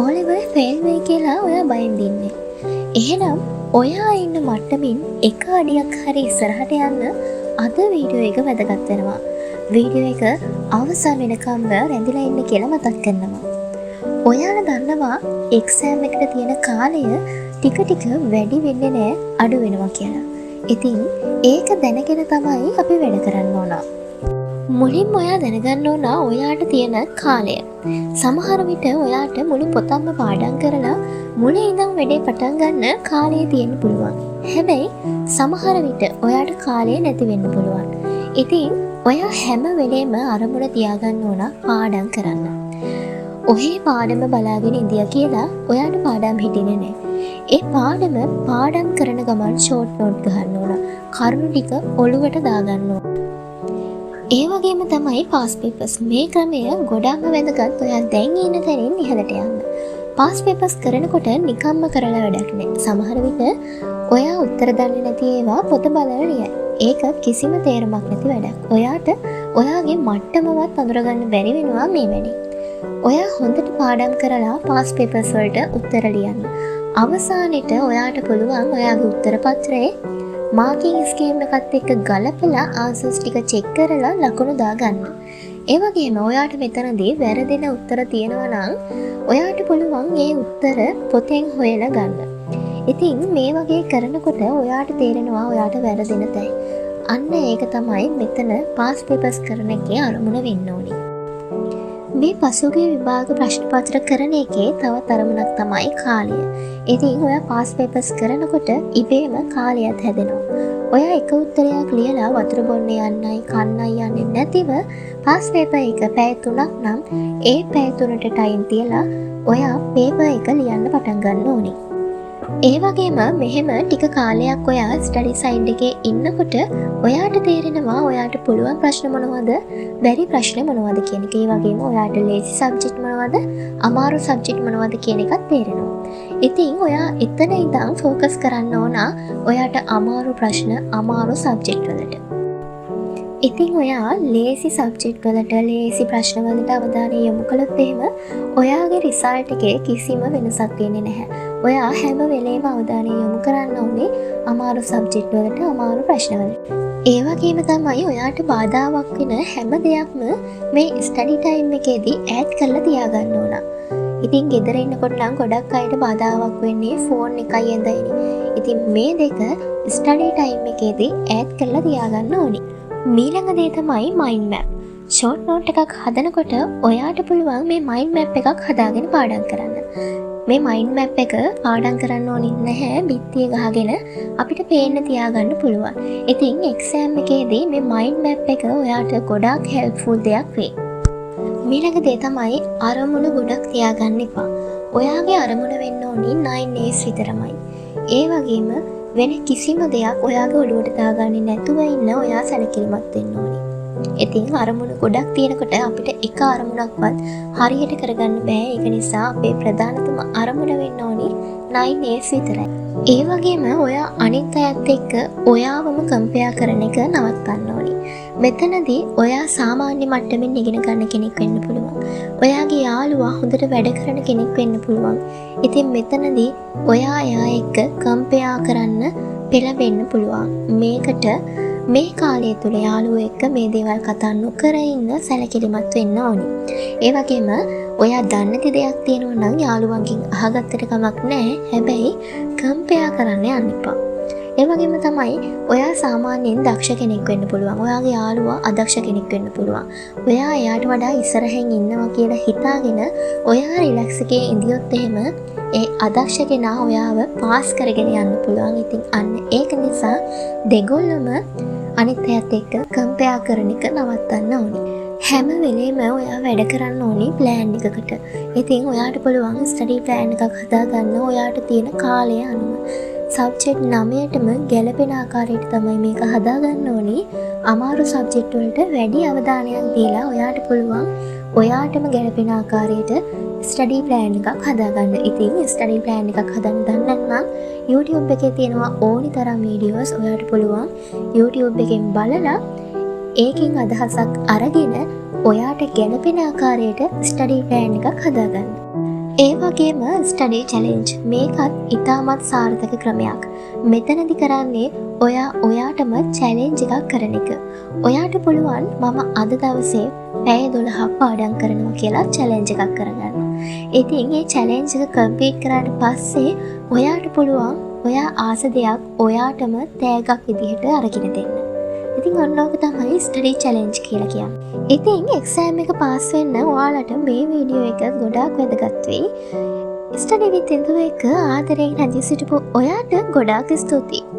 O level fail වෙයි කියලා ඔයා බයෙන් දින්නේ. එහෙනම් ඔයා ඉන්න මට්ටමින් එක අඩියක් හරි ඉස්සරහට යන්න අද වීඩියෝ එක වැදගත් වෙනවා. වීඩියෝ එක අවසන් වෙනකම්ම රැඳිලා ඉන්න කියලා මතක් කරනවා. ඔයාලා දන්නවා එක්සෑම් එකට තියෙන කාලය ටික ටික වැඩි වෙන්නේ නැහැ, අඩු වෙනවා කියලා. ඉතින් ඒක දැනගෙන තමයි අපි වැඩ කරන්න ඕන. මුලින්ම ඔයා දැනගන්න ඕන ඔයාට තියෙන කාලය. සමහර විට ඔයාට මුළු පොතක්ම පාඩම් කරලා මුලින් ඉඳන් වැඩේ පටන් ගන්න කාලය තියෙන්න පුළුවන්. හැබැයි සමහර විට ඔයාට කාලය නැති වෙන්න පුළුවන්. ඉතින් ඔයා හැම වෙලේම අරමුණ තියාගන්න ඕන පාඩම් කරන්න. ඔහේ පාඩම බලාගෙන ඉඳිය කියලා ඔයාට පාඩම් හිටින්නේ නැහැ. ඒ පාඩම් කරන ගමන් ෂෝට් නෝට් ගන්න ඕන. කරුණු ටික ඔළුවට දාගන්න ඕන. ඒ වගේම තමයි පාස් පේපර්ස්. මේ ක්‍රමය ගොඩක්ම වැදගත් ඔයා දැන් ඉන්න තැනින් ඉහළට යන්න. පාස් පේපර්ස් කරනකොට නිකම්ම කරලා වැඩක් නෑ. සමහර විට ඔයා උත්තර දන්නේ නැති ඒවා පොත බලලා ලියයි. ඒක කිසිම තේරුමක් නැති වැඩක්. ඔයාට ඔයාගේ මට්ටමවත් අඳුරගන්න බැරි වෙනවා මේ වැඩේ. ඔයා හොඳට පාඩම් කරලා පාස් පේපර්ස් වලට උත්තර ලියන්න. අවසානෙට ඔයාට පුළුවන් ඔයාගේ උත්තර පත්‍රයේ මාකින් ස්කීම් එකත් එක්ක ගලපලා ආන්සර්ස් ටික චෙක් කරලා ලකුණු දාගන්න. ඒ වගේම ඔයාට මෙතනදී වැරදෙන උත්තර තියෙනවා නම් ඔයාට පුළුවන් ඒ උත්තර පොතෙන් හොයලා ගන්න. ඉතින් මේ වගේ කරනකොට ඔයාට තේරෙනවා ඔයාට වැරදෙන තැයි. අන්න ඒක තමයි මෙතන පාස් පේපර්ස් කරන එකේ අරමුණ වෙන්න ඕනේ. මේ පසුගිය විභාග ප්‍රශ්න පත්‍ර කරන එකේ තවත් අරමුණක් තමයි කාලය. ඉතින් ඔයා පාස් පේපර්ස් කරනකොට ඉබේම කාලයක් හැදෙනවා. ඔයා එක උත්තරයක් ලියලා වතුර බොන්න යන්නයි කන්නයි යන්නේ නැතිව පාස් පේපර් එක පැය 3ක් නම් ඒ පැය 3ට ටයිම් තියලා ඔයා පේපර් එක ලියන්න පටන් ගන්න ඕනේ. ඒ වගේම මෙහෙම ටික කාලයක් ඔයා ස්ටඩි සයිඩ් එකේ ඉන්නකොට ඔයාට තේරෙනවා ඔයාට පුළුවන් ප්‍රශ්න මොනවද, බැරි ප්‍රශ්න මොනවද කියන එක. ඒ වගේම ඔයාට ලේසි සබ්ජෙක්ට් මොනවද, අමාරු සබ්ජෙක්ට් මොනවද කියන එකත් තේරෙනවා. ඉතින් ඔයා එතන ඉඳන් ફોකස් කරන්න ඕන ඔයාට අමාරු ප්‍රශ්න, අමාරු සබ්ජෙක්ට් වලට. ඉතින් ඔයා ලේසි සබ්ජෙක්ට් වලට, ලේසි ප්‍රශ්න වලට අවධානය යොමු කළොත් එහෙම ඔයාගේ රිසල්ට් එකේ කිසිම වෙනසක් වෙන්නේ නැහැ. ඔයා හැම වෙලේම අවධානය යොමු කරන්න ඕනේ අමාරු සබ්ජෙක්ට් වලට, අමාරු ප්‍රශ්න වලට. ඒ වගේම තමයි ඔයාට බාධාවක් වෙන හැම දෙයක්ම මේ ස්ටඩි ටයිම් එකේදී ඈඩ් කරලා තියාගන්න ඕන. ඉතින් ගෙදර ඉන්නකොට නම් ගොඩක් අයට බාධාවක් වෙන්නේ ෆෝන් එකයි ඇඳයිනේ. ඉතින් මේ දෙක ස්ටඩි ටයිම් එකේදී ඈඩ් කරලා තියාගන්න ඕනේ. ඊළඟ දේ තමයි මයින්ඩ් මැප්. ෂෝට් නෝට් එකක් හදනකොට ඔයාට පුළුවන් මේ මයින්ඩ් මැප් එකක් හදාගෙන පාඩම් කරන්න. මේ මයින්ඩ් මැප් එක පාඩම් කරන්න ඕනේ නැහැ, බිත්තිය ගහගෙන අපිට පේන්න තියාගන්න පුළුවන්. ඉතින් එක්සෑම් එකේදී මේ මයින්ඩ් මැප් එක ඔයාට ගොඩාක් හෙල්ප්ෆුල් දෙයක් වෙයි. ඊළඟ දේ තමයි අරමුණු ගොඩක් තියාගන්න එපා. ඔයාගේ අරමුණ වෙන්න ඕනේ 9 days විතරමයි. ඒ වගේම වෙන කිසිම දෙයක් ඔයාගේ ඔළුවට දාගන්නේ නැතුව ඉන්න ඔයා සැලකිලිමත් වෙන්න ඕනේ. ඉතින් අරමුණු ගොඩක් තියෙනකොට අපිට එක අරමුණක්වත් හරියට කරගන්න බෑ. ඒක නිසා අපේ ප්‍රධානතම අරමුණ වෙන්න ඕනේ 9 days විතරයි. ඒ වගේම ඔයා අනිත් අයත් එක්ක ඔයාවම කම්පෙයාර් කරන එක නවත්තන්න ඕනේ. මෙතනදී ඔයා සාමාන්‍ය මට්ටමින් ඉගෙන ගන්න කෙනෙක් වෙන්න පුළුවන්. ඔයාගේ යාළුවා හොඳට වැඩ කරන කෙනෙක් වෙන්න පුළුවන්. ඉතින් මෙතනදී ඔයා එයා එක්ක කම්පෙයාර් කරන්න පෙළඹෙන්න පුළුවන්. මේකට මේ කාලය තුල යාළුවෝ එක්ක මේ දේවල් කතා නොකර ඉන්න සැලකිලිමත් වෙන්න ඕනේ. ඒ වගේම ඔයා දන්නේ නැති දෙයක් තියෙනවා නම් යාළුවන්ගෙන් අහගත්තට කමක් නැහැ. හැබැයි කම්පෙයාර් කරන්න යන්න එපා. ඒ වගේම තමයි ඔයා සාමාන්‍යයෙන් දක්ෂ කෙනෙක් වෙන්න පුළුවන්. ඔයාගේ යාළුවා අදක්ෂ කෙනෙක් වෙන්න පුළුවන්. ඔයා එයාට වඩා ඉස්සරහින් ඉන්නවා කියලා හිතාගෙන ඔයා රිලැක්ස් එකේ ඉඳියොත් එහෙම ඒ අදක්ෂ කෙනා ඔයාව පාස් කරගෙන යන්න පුළුවන්. ඉතින් අන්න ඒක නිසා දෙගොල්ලම අනිත් අයත් එක්ක කම්පෙයාර් කරන එක නවත්තන්න ඕනේ. හැම වෙලේම ඔයා වැඩ කරන්න ඕනේ ප්ලෑන් එකකට. ඉතින් ඔයාට පුළුවන් ස්ටඩි ප්ලෑන් එකක් හදාගන්න ඔයාට තියෙන කාලය අනුව. සබ්ජෙක්ට් 9ටම ගැලපෙන ආකාරයට තමයි මේක හදාගන්න ඕනේ. අමාරු සබ්ජෙක්ට් වලට වැඩි අවධානයක් දීලා ඔයාට පුළුවන් ඔයාටම ගැලපෙන ආකාරයට ස්ටඩි ප්ලෑන් එකක් හදාගන්න. ඉතින් ස්ටඩි ප්ලෑන් එකක් හදන්න දන්නේ නැත්නම් YouTube එකේ තියෙනවා ඕනි තරම් වීඩියෝස්. ඔයාට පුළුවන් YouTube එකෙන් බලලා ඒකෙන් අදහසක් අරගෙන ඔයාට ගැලපෙන ආකාරයට ස්ටඩි ප්ලෑන් එකක් හදාගන්න. ඒ වගේම ස්ටඩි චැලෙන්ජ් මේකත් ඉතාමත් සාර්ථක ක්‍රමයක්. මෙතනදි කරන්නේ ඔයාටම චැලෙන්ජ් එකක් කරන එක. ඔයාට පුළුවන් මම අද දවසේ පැය 12ක් පාඩම් කරනවා කියලා චැලෙන්ජ් එකක් කරගන්න. ඉතින් මේ චැලෙන්ජ් එක කම්ප්ලීට් කරාට පස්සේ ඔයාට පුළුවන් ඔයා ආස දෙයක් ඔයාටම තෑග්ගක් විදිහට අරගෙන දෙන්න. ඉතින් ඔන්න ඔක තමයි ස්ටඩි චැලෙන්ජ් කියලා කියන්නේ. ඉතින් එක්සෑම් එක පාස් වෙන්න ඔයාලට මේ වීඩියෝ එක ගොඩාක් වැදගත් වෙයි. ස්ටඩි විත් ඉන්දු එක ආදරයෙන් රැඳී සිටපු ඔයාට ගොඩාක් ස්තුතියි.